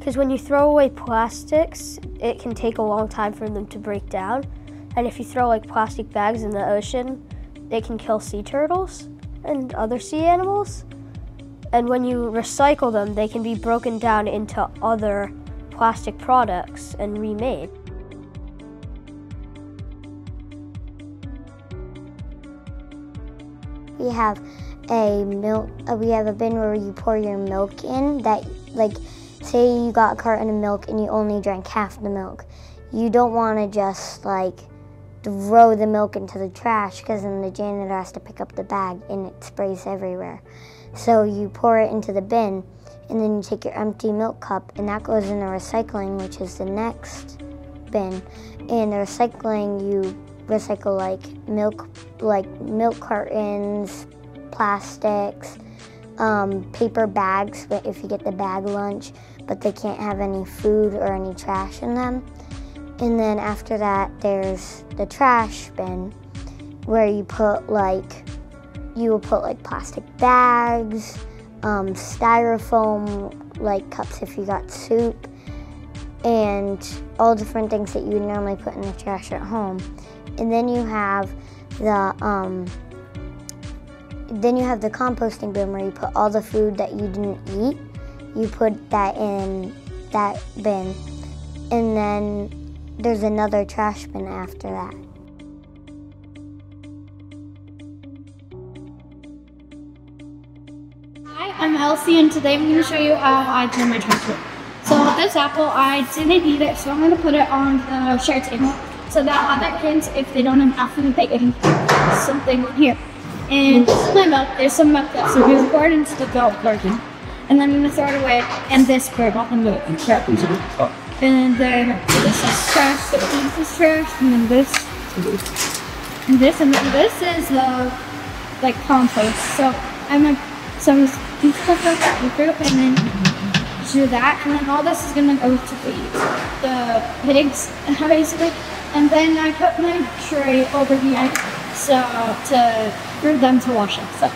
Because when you throw away plastics, it can take a long time for them to break down. And if you throw like plastic bags in the ocean, they can kill sea turtles and other sea animals. And when you recycle them, they can be broken down into other plastic products and remade. We have a bin where you pour your milk in that, like, say you got a carton of milk and you only drank half the milk. You don't want to just like throw the milk into the trash, because then the janitor has to pick up the bag and it sprays everywhere. So you pour it into the bin, and then you take your empty milk cup, and that goes in the recycling, which is the next bin. And the recycling, you recycle milk cartons, plastics, paper bags if you get the bag lunch, but they can't have any food or any trash in them. And then after that, there's the trash bin, where you will put plastic bags, styrofoam cups if you got soup, and all different things that you would normally put in the trash at home. And then you have the composting bin, where you put all the food that you didn't eat. You put that in that bin, and then there's another trash bin after that. Hi, I'm Elsie, and today I'm going to show you how I clean my trash bin. So this apple, I didn't eat it, so I'm going to put it on the share table so that other kids, if they don't have food, they can have something in here. And this is my milk. There's some milk left, so here's poured into the milk version. And then I'm going to throw it away, and this poured off the milk. And then this is trash, this is trash, and then this, and this, and then this is compost. So I'm gonna you throw it and then do that, and then all this is gonna go to the pigs, basically. And then I put my tray over here, for them to wash up. So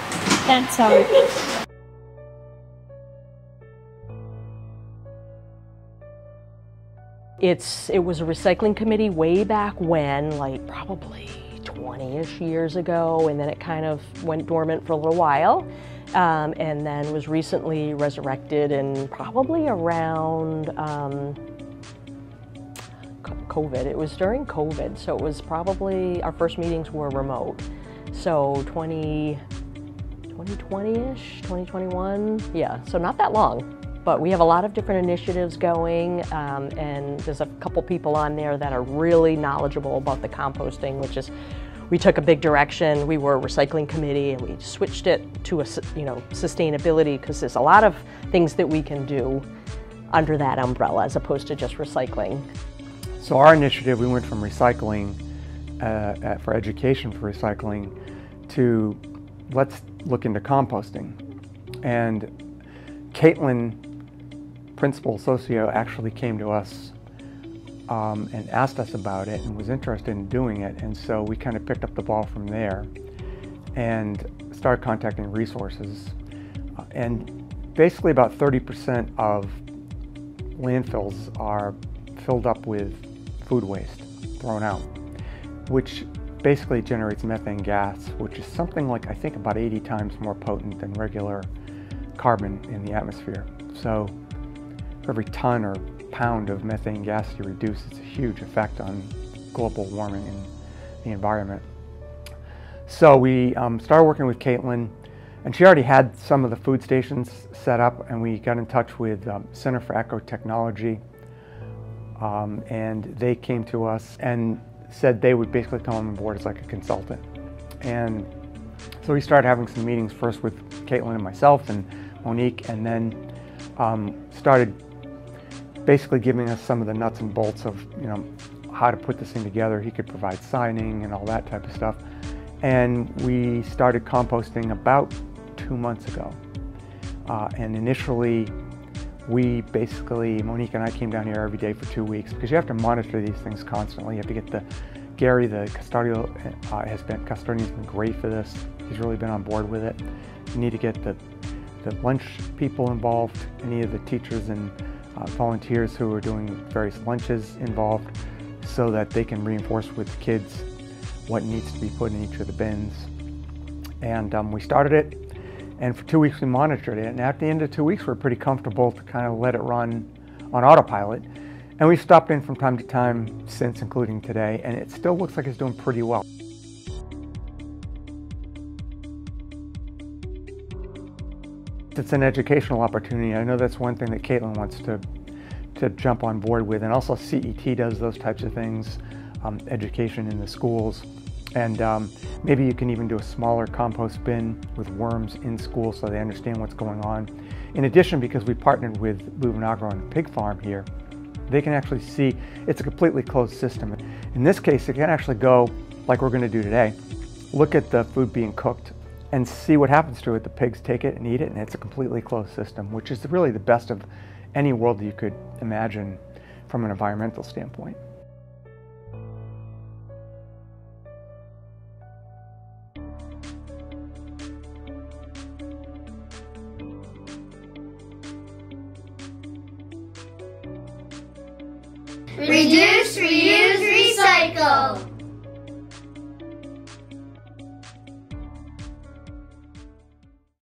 that's how it is. It was a recycling committee way back when, probably 20-ish years ago, and then it kind of went dormant for a little while, and then was recently resurrected in probably around COVID. It was during COVID, so it was probably, our first meetings were remote. So 2020-ish, 2021, yeah, so not that long. But we have a lot of different initiatives going, and there's a couple people on there that are really knowledgeable about the composting, which is, we took a big direction. We were a recycling committee, and we switched it to sustainability, because there's a lot of things that we can do under that umbrella as opposed to just recycling. So our initiative, we went from recycling for education for recycling to let's look into composting. And Caitlin, principal socio, actually came to us and asked us about it and was interested in doing it, and so we kind of picked up the ball from there and started contacting resources. And basically about 30% of landfills are filled up with food waste thrown out, which basically generates methane gas, which is something like, I think, about 80 times more potent than regular carbon in the atmosphere. So for every ton or pound of methane gas you reduce, it's a huge effect on global warming and the environment. So we started working with Caitlin, and she already had some of the food stations set up, and we got in touch with Center for Ecotechnology, and they came to us and said they would basically come on board as like a consultant. And so we started having some meetings, first with Caitlin and myself and Monique, and then started basically giving us some of the nuts and bolts of how to put this thing together. He could provide signing and all that type of stuff. And we started composting about 2 months ago. And initially, Monique and I came down here every day for 2 weeks, because you have to monitor these things constantly. You have to get Gary, the custodian's been great for this. He's really been on board with it. You need to get the lunch people involved, any of the teachers and volunteers who are doing various lunches involved so that they can reinforce with kids what needs to be put in each of the bins. And we started it, and for 2 weeks we monitored it, and at the end of 2 weeks we're pretty comfortable to kind of let it run on autopilot. And we've stopped in from time to time since, including today, and it still looks like it's doing pretty well. It's an educational opportunity. I know that's one thing that Caitlin wants to jump on board with, and also CET does those types of things, education in the schools. And maybe you can even do a smaller compost bin with worms in school so they understand what's going on. In addition, because we partnered with Blue Vinagro and the pig farm here, they can actually see it's a completely closed system. In this case, it can actually go like we're going to do today, look at the food being cooked and see what happens to it. The pigs take it and eat it, and it's a completely closed system, which is really the best of any world that you could imagine from an environmental standpoint. Reduce, reuse, recycle.